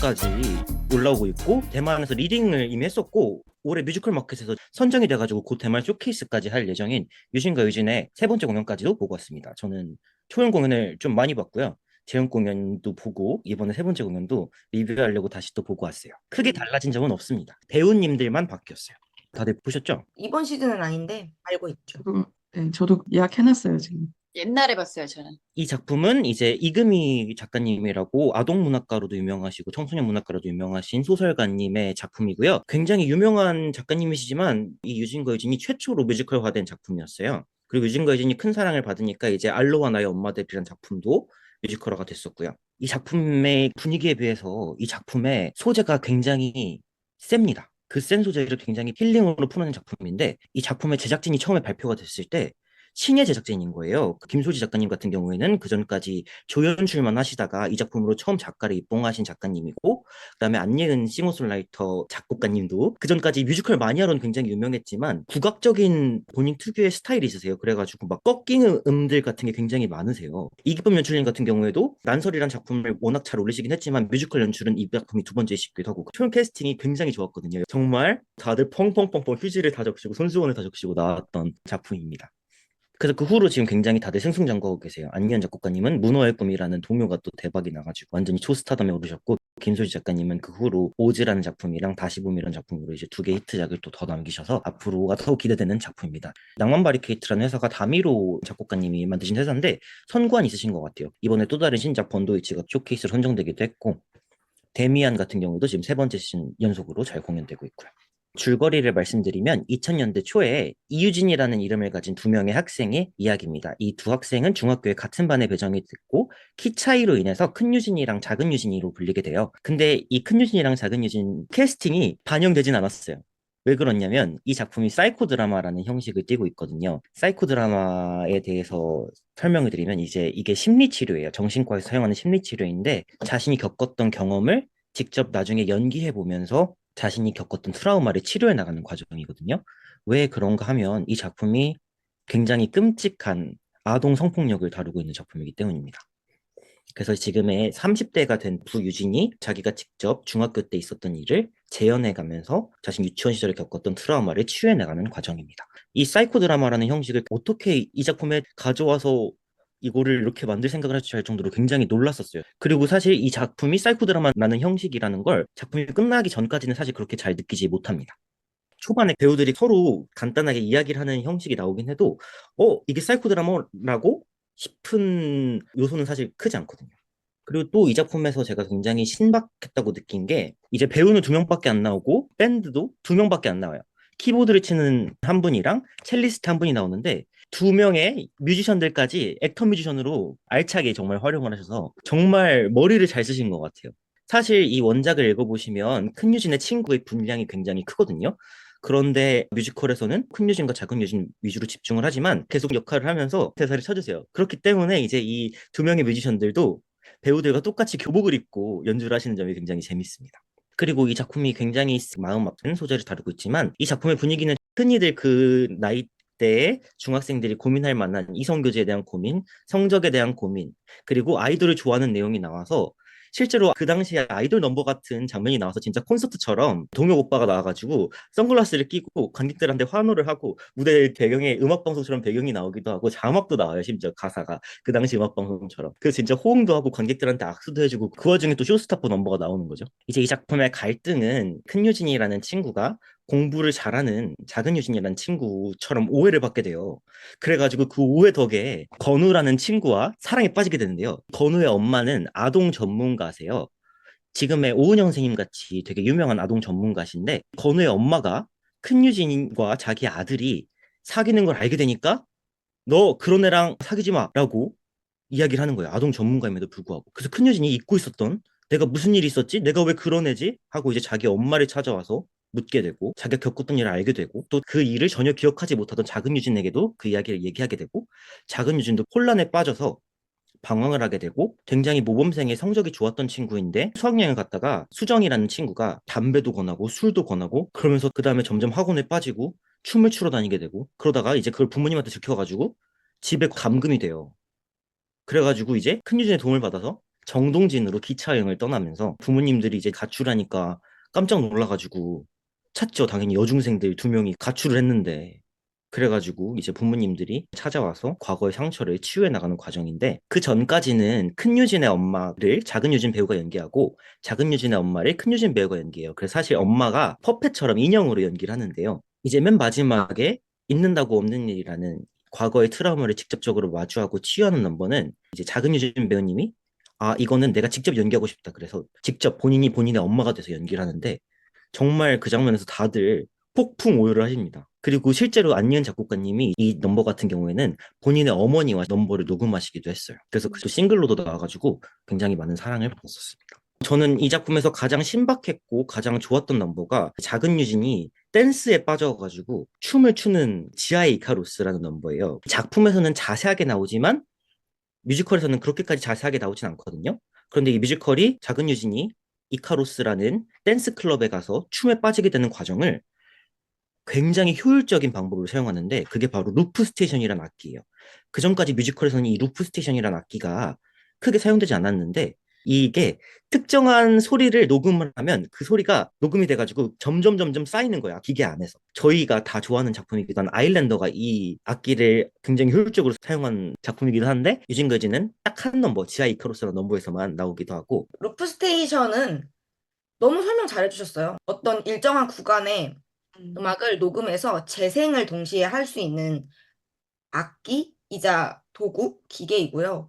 공연까지 올라오고 있고 대만에서 리딩을 이미 했었고 올해 뮤지컬 마켓에서 선정이 돼가지고 곧 대만 쇼케이스까지 할 예정인 유진과 유진의 세 번째 공연까지도 보고 왔습니다. 저는 초연 공연을 좀 많이 봤고요. 재연 공연도 보고 이번에 세 번째 공연도 리뷰하려고 다시 또 보고 왔어요. 크게 달라진 점은 없습니다. 배우님들만 바뀌었어요. 다들 보셨죠? 이번 시즌은 아닌데 알고 있죠. 저도 예약해놨어요, 지금. 옛날에 봤어요, 저는. 이 작품은 이제 이금희 작가님이라고 아동 문학가로도 유명하시고 청소년 문학가로도 유명하신 소설가님의 작품이고요. 굉장히 유명한 작가님이시지만 이 유진과 유진이 최초로 뮤지컬화된 작품이었어요. 그리고 유진과 유진이 큰 사랑을 받으니까 이제 알로와 나의 엄마들이라는 작품도 뮤지컬화가 됐었고요. 이 작품의 분위기에 비해서 이 작품의 소재가 굉장히 셉니다. 그 센 소재를 굉장히 힐링으로 풀어낸 작품인데 이 작품의 제작진이 처음에 발표가 됐을 때 신예 제작진인 거예요. 그 김소지 작가님 같은 경우에는 그 전까지 조연출만 하시다가 이 작품으로 처음 작가를 입봉하신 작가님이고, 그다음에 안예은 싱어송라이터 작곡가님도 그 전까지 뮤지컬 마니아로는 굉장히 유명했지만 국악적인 본인 특유의 스타일이 있으세요. 그래가지고 막 꺾이는 음들 같은 게 굉장히 많으세요. 이기쁨 연출님 같은 경우에도 난설이란 작품을 워낙 잘 올리시긴 했지만 뮤지컬 연출은 이 작품이 두 번째이시기도 하고 초연 캐스팅이 굉장히 좋았거든요. 정말 다들 펑펑펑펑 휴지를 다 적시고 손수건을 다 적시고 나왔던 작품입니다. 그래서 그 후로 지금 굉장히 다들 승승장구하고 계세요. 안기현 작곡가님은 문어의 꿈이라는 동요가 또 대박이 나가지고 완전히 초스타덤에 오르셨고, 김소지 작가님은 그 후로 오즈라는 작품이랑 다시 봄이라는 작품으로 이제 두 개 히트작을 또 더 남기셔서 앞으로가 더욱 기대되는 작품입니다. 낭만 바리케이트라는 회사가 다미로 작곡가님이 만드신 회사인데 선구안 있으신 것 같아요. 이번에 또 다른 신작 번도이치가 쇼케이스로 선정되기도 했고, 데미안 같은 경우도 지금 세 번째 시즌 연속으로 잘 공연되고 있고요. 줄거리를 말씀드리면 2000년대 초에 이유진이라는 이름을 가진 두 명의 학생의 이야기입니다. 이 두 학생은 중학교에 같은 반에 배정이 됐고 키 차이로 인해서 큰 유진이랑 작은 유진이로 불리게 돼요. 근데 이 큰 유진이랑 작은 유진 캐스팅이 반영되진 않았어요. 왜 그렇냐면 이 작품이 사이코 드라마라는 형식을 띠고 있거든요. 사이코 드라마에 대해서 설명을 드리면 이제 이게 심리 치료예요. 정신과에서 사용하는 심리 치료인데 자신이 겪었던 경험을 직접 나중에 연기해 보면서 자신이 겪었던 트라우마를 치료해 나가는 과정이거든요. 왜 그런가 하면 이 작품이 굉장히 끔찍한 아동 성폭력을 다루고 있는 작품이기 때문입니다. 그래서 지금의 30대가 된 부유진이 자기가 직접 중학교 때 있었던 일을 재현해 가면서 자신 유치원 시절에 겪었던 트라우마를 치유해 나가는 과정입니다. 이 사이코 드라마라는 형식을 어떻게 이 작품에 가져와서 이거를 이렇게 만들 생각을 할지 할 정도로 굉장히 놀랐었어요. 그리고 사실 이 작품이 사이코 드라마라는 형식이라는 걸 작품이 끝나기 전까지는 사실 그렇게 잘 느끼지 못합니다. 초반에 배우들이 서로 간단하게 이야기를 하는 형식이 나오긴 해도 이게 사이코 드라마라고 싶은 요소는 사실 크지 않거든요. 그리고 또 이 작품에서 제가 굉장히 신박했다고 느낀 게 이제 배우는 두 명밖에 안 나오고 밴드도 두 명밖에 안 나와요. 키보드를 치는 한 분이랑 첼리스트 한 분이 나오는데 두 명의 뮤지션들까지 액터 뮤지션으로 알차게 정말 활용을 하셔서 정말 머리를 잘 쓰신 것 같아요. 사실 이 원작을 읽어보시면 큰 유진의 친구의 분량이 굉장히 크거든요. 그런데 뮤지컬에서는 큰 유진과 작은 유진 위주로 집중을 하지만 계속 역할을 하면서 대사를 쳐주세요. 그렇기 때문에 이제 이 두 명의 뮤지션들도 배우들과 똑같이 교복을 입고 연주를 하시는 점이 굉장히 재밌습니다. 그리고 이 작품이 굉장히 마음 아픈 소재를 다루고 있지만 이 작품의 분위기는 흔히들 그 나이대의 중학생들이 고민할 만한 이성교제에 대한 고민, 성적에 대한 고민, 그리고 아이돌을 좋아하는 내용이 나와서 실제로 그 당시에 아이돌 넘버 같은 장면이 나와서 진짜 콘서트처럼 동혁 오빠가 나와가지고 선글라스를 끼고 관객들한테 환호를 하고 무대 배경에 음악방송처럼 배경이 나오기도 하고 자막도 나와요. 심지어 가사가 그 당시 음악방송처럼. 그래서 진짜 호응도 하고 관객들한테 악수도 해주고 그 와중에 또 쇼스타프 넘버가 나오는 거죠. 이제 이 작품의 갈등은 큰 유진이라는 친구가 공부를 잘하는 작은 유진이라는 친구처럼 오해를 받게 돼요. 그래가지고 그 오해 덕에 건우라는 친구와 사랑에 빠지게 되는데요. 건우의 엄마는 아동 전문가세요. 지금의 오은영 선생님 같이 되게 유명한 아동 전문가신데 건우의 엄마가 큰유진과 자기 아들이 사귀는 걸 알게 되니까 너 그런 애랑 사귀지 마라고 이야기를 하는 거예요. 아동 전문가임에도 불구하고. 그래서 큰유진이 잊고 있었던 내가 무슨 일이 있었지? 내가 왜 그런 애지? 하고 이제 자기 엄마를 찾아와서 묻게 되고 자기가 겪었던 일을 알게 되고 또 그 일을 전혀 기억하지 못하던 작은 유진에게도 그 이야기를 얘기하게 되고 작은 유진도 혼란에 빠져서 방황을 하게 되고 굉장히 모범생의 성적이 좋았던 친구인데 수학여행을 갔다가 수정이라는 친구가 담배도 권하고 술도 권하고 그러면서 그 다음에 점점 학원에 빠지고 춤을 추러 다니게 되고 그러다가 이제 그걸 부모님한테 들켜가지고 집에 감금이 돼요. 그래가지고 이제 큰유진의 도움을 받아서 정동진으로 기차 여행을 떠나면서 부모님들이 이제 가출하니까 깜짝 놀라가지고 찾죠. 당연히 여중생들 두 명이 가출을 했는데. 그래가지고 이제 부모님들이 찾아와서 과거의 상처를 치유해 나가는 과정인데 그 전까지는 큰 유진의 엄마를 작은 유진 배우가 연기하고 작은 유진의 엄마를 큰 유진 배우가 연기해요. 그래서 사실 엄마가 퍼펫처럼 인형으로 연기를 하는데요. 이제 맨 마지막에 있는다고 없는 일이라는 과거의 트라우마를 직접적으로 마주하고 치유하는 넘버는 이제 작은 유진 배우님이 아, 이거는 내가 직접 연기하고 싶다. 그래서 직접 본인이 본인의 엄마가 돼서 연기를 하는데 정말 그 장면에서 다들 폭풍 오열을 하십니다. 그리고 실제로 안니은 작곡가님이 이 넘버 같은 경우에는 본인의 어머니와 넘버를 녹음하시기도 했어요. 그래서 그 싱글로도 나와가지고 굉장히 많은 사랑을 받았었습니다. 저는 이 작품에서 가장 신박했고 가장 좋았던 넘버가 작은 유진이 댄스에 빠져가지고 춤을 추는 지하의 이카루스라는 넘버예요. 작품에서는 자세하게 나오지만 뮤지컬에서는 그렇게까지 자세하게 나오진 않거든요. 그런데 이 뮤지컬이 작은 유진이 이카루스라는 댄스 클럽에 가서 춤에 빠지게 되는 과정을 굉장히 효율적인 방법을 사용하는데 그게 바로 루프 스테이션이라는 악기예요. 그 전까지 뮤지컬에서는 이 루프 스테이션이라는 악기가 크게 사용되지 않았는데 이게 특정한 소리를 녹음을 하면 그 소리가 녹음이 돼가지고 점점 쌓이는 거야, 기계 안에서. 저희가 다 좋아하는 작품이기도 한 아일랜더가 이 악기를 굉장히 효율적으로 사용한 작품이기도 한데 유진 거지는 딱 한 넘버, 지하 이카루스라는 넘버에서만 나오기도 하고. 루프 스테이션은 너무 설명 잘해주셨어요. 어떤 일정한 구간에 음, 음악을 녹음해서 재생을 동시에 할 수 있는 악기이자 도구, 기계이고요.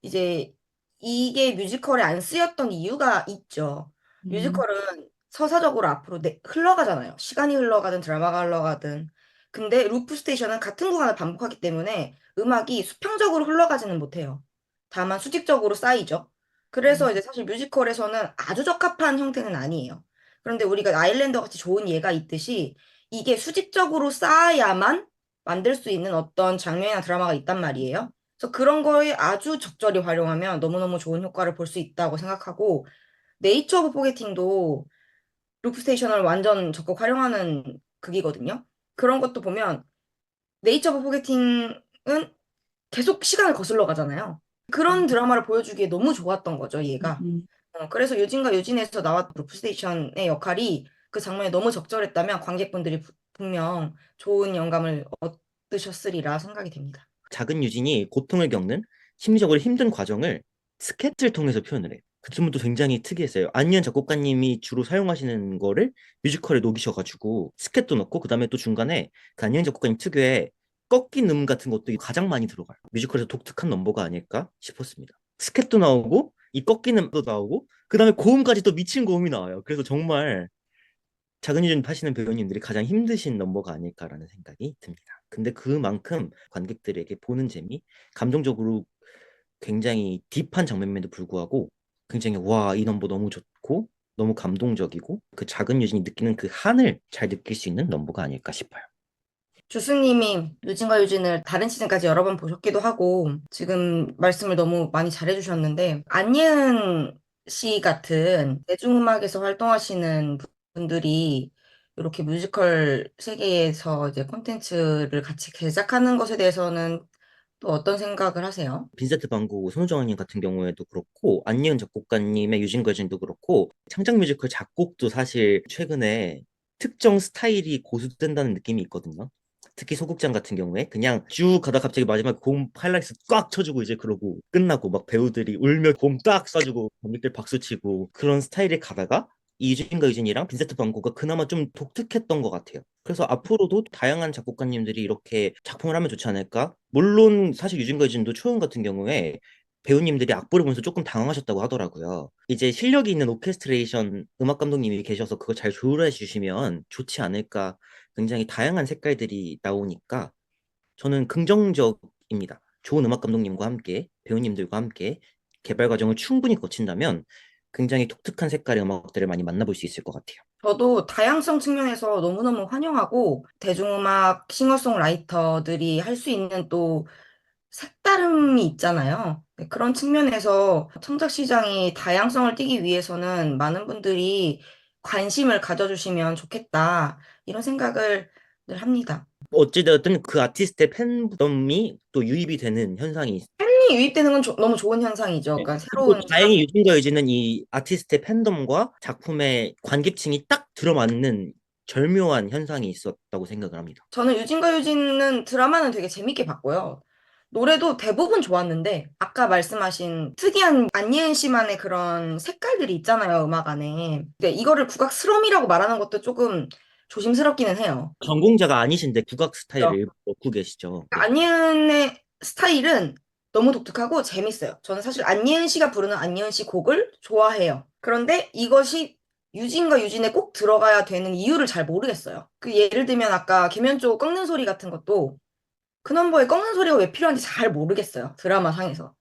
이제 이게 뮤지컬에 안 쓰였던 이유가 있죠. 음, 뮤지컬은 서사적으로 앞으로 흘러가잖아요. 시간이 흘러가든 드라마가 흘러가든. 근데 루프 스테이션은 같은 구간을 반복하기 때문에 음악이 수평적으로 흘러가지는 못해요. 다만 수직적으로 쌓이죠. 그래서 이제 사실 뮤지컬에서는 아주 적합한 형태는 아니에요. 그런데 우리가 아일랜드 같이 좋은 예가 있듯이 이게 수직적으로 쌓아야만 만들 수 있는 어떤 장면이나 드라마가 있단 말이에요. 그래서 그런 거에 아주 적절히 활용하면 너무너무 좋은 효과를 볼 수 있다고 생각하고, 네이처 오브 포게팅도 루프 스테이션을 완전 적극 활용하는 극이거든요. 그런 것도 보면 네이처 오브 포게팅은 계속 시간을 거슬러 가잖아요. 그런 음, 드라마를 보여주기에 너무 좋았던 거죠, 얘가. 음. 그래서 유진과 유진에서 나왔던 루프 스테이션의 역할이 그 장면에 너무 적절했다면 관객분들이 분명 좋은 영감을 얻으셨으리라 생각이 됩니다. 작은 유진이 고통을 겪는 심리적으로 힘든 과정을 스케치를 통해서 표현을 해요. 그 점도 굉장히 특이했어요. 안니은 작곡가님이 주로 사용하시는 거를 뮤지컬에 녹이셔가지고 스케도 넣고 그다음에 또 중간에 그 안니은 작곡가님 특유의 꺾인 같은 것도 가장 많이 들어가요. 뮤지컬에서 독특한 넘버가 아닐까 싶었습니다. 스케도 나오고 이 꺾인 도 나오고 그다음에 고음까지 또 미친 고음이 나와요. 그래서 정말 작은 유전 하시는 배우님들이 가장 힘드신 넘버가 아닐까라는 생각이 듭니다. 근데 그만큼 관객들에게 보는 재미, 감정적으로 굉장히 딥한 장면임에도 불구하고 굉장히 와, 이 넘버 너무 좋고 너무 감동적이고 그 작은 유진이 느끼는 그 한을 잘 느낄 수 있는 넘버가 아닐까 싶어요. 주스님이 유진과 유진을 다른 시즌까지 여러 번 보셨기도 하고 지금 말씀을 너무 많이 잘해주셨는데 안예은 씨 같은 대중음악에서 활동하시는 분들이 이렇게 뮤지컬 세계에서 이제 콘텐츠를 같이 제작하는 것에 대해서는 또 어떤 생각을 하세요? 빈센트 반 고흐, 손호정아님 같은 경우에도 그렇고 안니은 작곡가님의 유진 거진도 그렇고 창작 뮤지컬 작곡도 사실 최근에 특정 스타일이 고수된다는 느낌이 있거든요. 특히 소극장 같은 경우에 그냥 쭉 가다 갑자기 마지막에 고음 하이라이트 꽉 쳐주고 이제 그러고 끝나고 막 배우들이 울며 고음 딱 쏴주고 관객들 박수 치고 그런 스타일에 가다가 이 유진과 유진이랑 빈센트 반 고흐가 그나마 좀 독특했던 것 같아요. 그래서 앞으로도 다양한 작곡가님들이 이렇게 작품을 하면 좋지 않을까? 물론 사실 유진과 유진도 초연 같은 경우에 배우님들이 악보를 보면서 조금 당황하셨다고 하더라고요. 이제 실력이 있는 오케스트레이션 음악 감독님이 계셔서 그걸 잘 조율해 주시면 좋지 않을까. 굉장히 다양한 색깔들이 나오니까 저는 긍정적입니다. 좋은 음악 감독님과 함께 배우님들과 함께 개발 과정을 충분히 거친다면 굉장히 독특한 색깔의 음악들을 많이 만나볼 수 있을 것 같아요. 저도 다양성 측면에서 너무너무 환영하고 대중음악 싱어송라이터들이 할 수 있는 또 색다름이 있잖아요. 네, 그런 측면에서 창작 시장이 다양성을 띠기 위해서는 많은 분들이 관심을 가져주시면 좋겠다. 이런 생각을 늘 합니다. 어찌되었든 그 아티스트의 팬덤이 또 유입이 되는 현상이 손이 유입되는 건 너무 좋은 현상이죠. 그러니까 그리고 새로운 다행히 유진과 유진은 이 아티스트의 팬덤과 작품의 관객층이 딱 들어맞는 절묘한 현상이 있었다고 생각을 합니다. 저는 유진과 유진은 드라마는 되게 재밌게 봤고요. 노래도 대부분 좋았는데 아까 말씀하신 특이한 안예은 씨만의 그런 색깔들이 있잖아요, 음악 안에. 근데 이거를 국악스러움이라고 말하는 것도 조금 조심스럽기는 해요. 전공자가 아니신데 국악 스타일을 그렇죠? 일부 넣고 계시죠. 네. 안예은의 스타일은 너무 독특하고 재밌어요. 저는 사실 안예은 씨가 부르는 안예은 씨 곡을 좋아해요. 그런데 이것이 유진과 유진에 꼭 들어가야 되는 이유를 잘 모르겠어요. 그 예를 들면 아까 김현조 꺾는 소리 같은 것도 그 넘버에 꺾는 소리가 왜 필요한지 잘 모르겠어요. 드라마 상에서.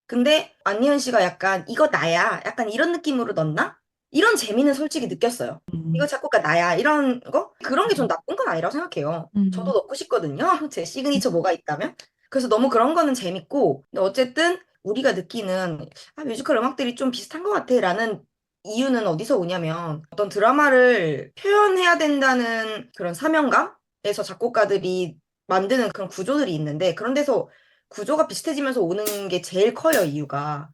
근데 안예은 씨가 약간 이거 나야 약간 이런 느낌으로 넣나? 이런 재미는 솔직히 느꼈어요. 이거 음, 작곡가 나야 이런 거? 그런 게 전 나쁜 건 아니라고 생각해요. 저도 음, 넣고 싶거든요. 제 시그니처 뭐가 있다면. 그래서 너무 그런 거는 재밌고 근데 어쨌든 우리가 느끼는 뮤지컬 음악들이 좀 비슷한 것 같아 라는 이유는 어디서 오냐면 어떤 드라마를 표현해야 된다는 그런 사명감에서 작곡가들이 만드는 그런 구조들이 있는데 그런 데서 구조가 비슷해지면서 오는 게 제일 커요, 이유가.